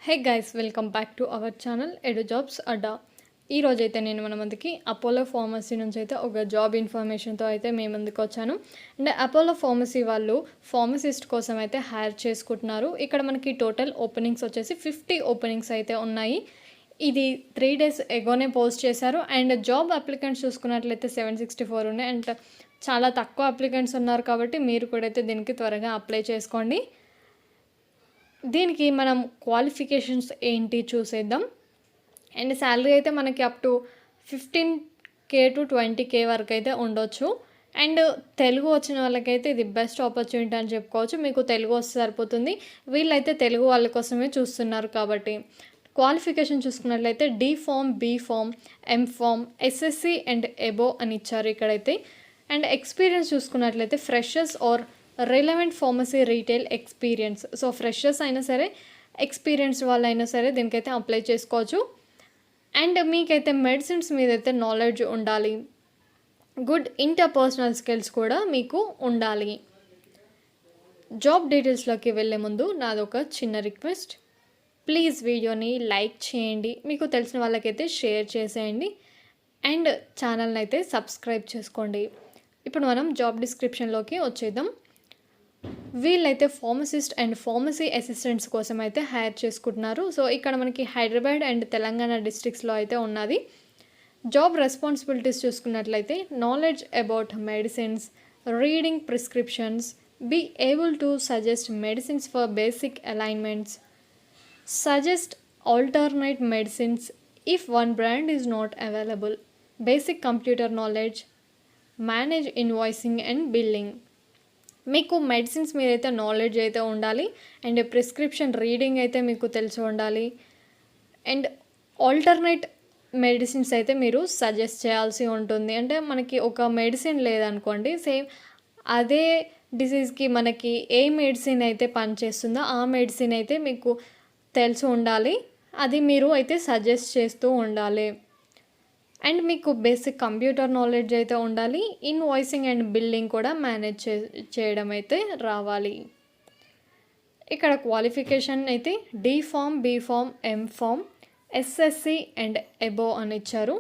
Hey guys, welcome back to our channel edu jobs adda. ఈ రోజైతే నేను మన ముందుకి అపోలో ఫార్మసీ నుంచి అయితే ఒక జాబ్ ఇన్ఫర్మేషన్తో అయితే మేము ముందుకు వచ్చాను. అండ్ అపోలో ఫార్మసీ వాళ్ళు ఫార్మసిస్ట్ కోసం అయితే హైర్ చేసుకుంటున్నారు. ఇక్కడ మనకి టోటల్ ఓపెనింగ్స్ వచ్చేసి 50 ఓపెనింగ్స్ అయితే ఉన్నాయి. ఇది 3 days ఎగోనే పోస్ట్ చేశారు. అండ్ జాబ్ అప్లికెంట్స్ చూసుకున్నట్లయితే 764 ఉన్నాయి. అండ్ చాలా తక్కువ అప్లికెంట్స్ ఉన్నారు కాబట్టి మీరు కూడా అయితే దీనికి త్వరగా అప్లై చేసుకోండి. దీనికి మనం క్వాలిఫికేషన్స్ ఏంటి చూసేద్దాం. అండ్ శాలరీ అయితే మనకి up to 15K to 20K వరకు అయితే ఉండొచ్చు. అండ్ తెలుగు వచ్చిన వాళ్ళకైతే ఇది బెస్ట్ ఆపర్చునిటీ అని చెప్పుకోవచ్చు. మీకు తెలుగు వస్తే సరిపోతుంది. వీళ్ళైతే తెలుగు వాళ్ళ కోసమే చూస్తున్నారు కాబట్టి. క్వాలిఫికేషన్ చూసుకున్నట్లయితే D Pharm, B Pharm, M Pharm, SSC and above అని ఇచ్చారు ఇక్కడైతే. అండ్ ఎక్స్పీరియన్స్ చూసుకున్నట్లయితే freshers or relevant pharmacy retail experience. So freshers అయినా సరే, ఎక్స్పీరియన్స్ వాళ్ళైనా సరే దీనికైతే అప్లై చేసుకోవచ్చు. అండ్ మీకైతే మెడిసిన్స్ మీదైతే నాలెడ్జ్ ఉండాలి. గుడ్ ఇంటర్పర్సనల్ స్కిల్స్ కూడా మీకు ఉండాలి. జాబ్ డీటెయిల్స్లోకి వెళ్ళే ముందు నాదొక చిన్న రిక్వెస్ట్. ప్లీజ్ వీడియోని లైక్ చేయండి, మీకు తెలిసిన వాళ్ళకైతే షేర్ చేసేయండి. అండ్ ఛానల్ని అయితే సబ్స్క్రైబ్ చేసుకోండి. ఇప్పుడు మనం జాబ్ డిస్క్రిప్షన్లోకి వచ్చేద్దాం. వీళ్ళైతే ఫార్మసిస్ట్ అండ్ ఫార్మసీ అసిస్టెంట్స్ కోసం అయితే హైర్ చేసుకుంటున్నారు. సో ఇక్కడ మనకి హైదరాబాద్ అండ్ తెలంగాణ డిస్ట్రిక్ట్స్లో అయితే ఉన్నది. జాబ్ రెస్పాన్సిబిలిటీస్ చూసుకున్నట్లయితే knowledge about medicines, reading prescriptions, be able to suggest medicines for basic alignments, suggest alternate medicines if one brand is not available, basic computer knowledge, manage invoicing and billing. మీకు medicines మీదైతే knowledge అయితే ఉండాలి. And prescription reading అయితే మీకు తెలిసి ఉండాలి. And alternate medicines అయితే మీరు సజెస్ట్ చేయాల్సి ఉంటుంది. అంటే మనకి ఒక మెడిసిన్ లేదనుకోండి, సేమ్ అదే డిసీజ్కి మనకి ఏ మెడిసిన్ అయితే పనిచేస్తుందో ఆ మెడిసిన్ అయితే మీకు తెలిసి ఉండాలి. అది మీరు అయితే సజెస్ట్ చేస్తూ ఉండాలి. అండ్ మీకు బేసిక్ కంప్యూటర్ నాలెడ్జ్ అయితే ఉండాలి. ఇన్వాయిసింగ్ అండ్ బిల్లింగ్ కూడా మేనేజ్ చేయడం అయితే రావాలి. ఇక్కడ క్వాలిఫికేషన్ అయితే D Pharm, B Pharm, M Pharm, SSC and above అని ఇచ్చారు.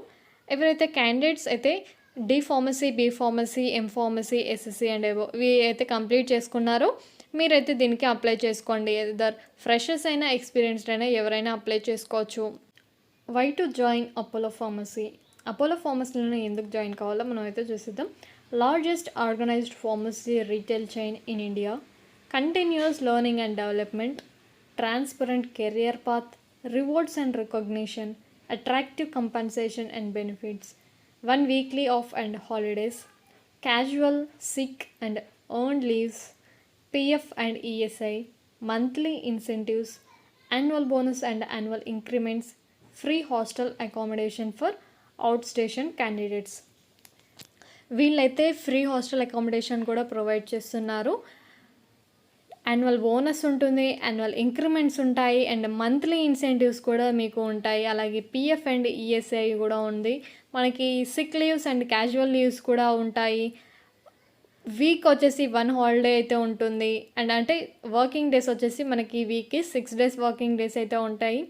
ఎవరైతే క్యాండిడేట్స్ అయితే D Pharmacy, B Pharmacy, M Pharmacy, SSC and above ఇవి అయితే కంప్లీట్ చేసుకున్నారో మీరైతే దీనికి అప్లై చేసుకోండి. ఎదర్ ఫ్రెషర్స్ అయినా ఎక్స్పీరియన్స్డ్ అయినా ఎవరైనా అప్లై చేసుకోవచ్చు. Why to join Apollo pharmacy. Apollo ఫార్మసీలో ఎందుకు జాయిన్ కావాలో మనం అయితే చూసిద్దాం. Largest organised pharmacy retail chain in India, continuous learning and development, transparent career path, rewards and recognition, attractive compensation and benefits, 1 weekly off and holidays, casual, sick and earned leaves, PF and ESI, monthly incentives, annual bonus and annual increments, free hostel accommodation for out station candidates. వీళ్ళైతే free hostel accommodation కూడా provide చేస్తున్నారు. Annual bonus ఉంటుంది, annual increments ఉంటాయి, and monthly incentives కూడా మీకు ఉంటాయి. అలాగే PF and ESI కూడా ఉంది. మనకి sick leaves and casual leaves కూడా ఉంటాయి. వీక్ వచ్చేసి 1 హాలిడే అయితే ఉంటుంది. అండ్ అంటే వర్కింగ్ డేస్ వచ్చేసి మనకి వీక్కి 6 days వర్కింగ్ డేస్ అయితే ఉంటాయి.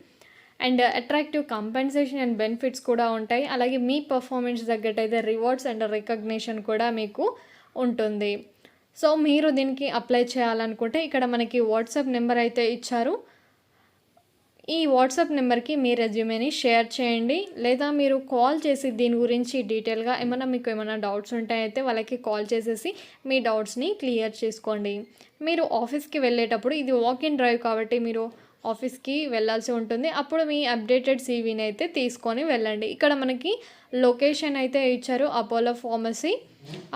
And attractive compensation and benefits కూడా ఉంటాయి. అలాగే మీ పర్ఫార్మెన్స్ తగ్గట్టయితే రివార్డ్స్ అండ్ రికగ్నిషన్ కూడా మీకు ఉంటుంది. సో మీరు దీనికి అప్లై చేయాలనుకుంటే ఇక్కడ మనకి వాట్సాప్ నెంబర్ అయితే ఇచ్చారు. ఈ వాట్సాప్ నెంబర్కి మీ రెజ్యూమేని షేర్ చేయండి, లేదా మీరు కాల్ చేసి దీని గురించి డీటెయిల్గా మీకు ఏమైనా డౌట్స్ ఉంటాయైతే వాళ్ళకి కాల్ చేసేసి మీ డౌట్స్ని క్లియర్ చేసుకోండి. మీరు ఆఫీస్కి వెళ్ళేటప్పుడు ఇది వాక్-ఇన్ డ్రైవ్ కాబట్టి మీరు ఆఫీస్కి వెళ్ళాల్సి ఉంటుంది. అప్పుడు మీ అప్డేటెడ్ సీవీని అయితే తీసుకొని వెళ్ళండి. ఇక్కడ మనకి లొకేషన్ అయితే ఇచ్చారు, Apollo pharmacy,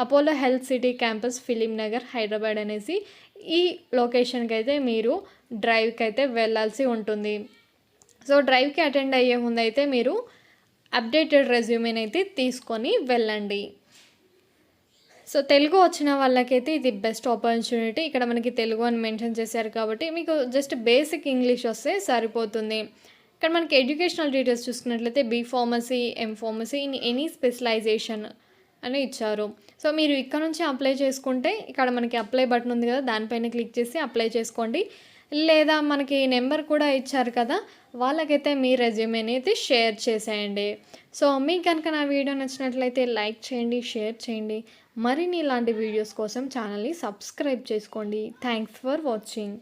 Apollo health city campus, film Nagar, Hyderabad అనేసి. ఈ లొకేషన్కి అయితే మీరు డ్రైవ్కి అయితే వెళ్ళాల్సి ఉంటుంది. సో డ్రైవ్కి అటెండ్ అయ్యే ముందు అయితే మీరు అప్డేటెడ్ రెజ్యూమేని అయితే తీసుకొని వెళ్ళండి. సో తెలుగు వచ్చిన వాళ్ళకైతే ఇది బెస్ట్ ఆపర్చునిటీ. ఇక్కడ మనకి తెలుగు అని మెన్షన్ చేశారు కాబట్టి మీకు జస్ట్ బేసిక్ ఇంగ్లీష్ వస్తే సరిపోతుంది. ఇక్కడ మనకి ఎడ్యుకేషనల్ డీటెయిల్స్ చూసుకున్నట్లయితే B Pharmacy, M Pharmacy in any specialisation అని ఇచ్చారు. సో మీరు ఇక్కడ నుంచి అప్లై చేసుకుంటే ఇక్కడ మనకి అప్లై బటన్ ఉంది కదా, దానిపైన క్లిక్ చేసి అప్లై చేసుకోండి. లేదా మనకి నెంబర్ కూడా ఇచ్చారు కదా, వాళ్ళకైతే మీ రెజ్యూమేని అయితే షేర్ చేసేయండి. సో మీకు కనుక నా వీడియో నచ్చినట్లయితే లైక్ చేయండి, షేర్ చేయండి. మరిన్ని ఇలాంటి వీడియోస్ కోసం ఛానల్ని సబ్స్క్రైబ్ చేసుకోండి. Thanks for watching.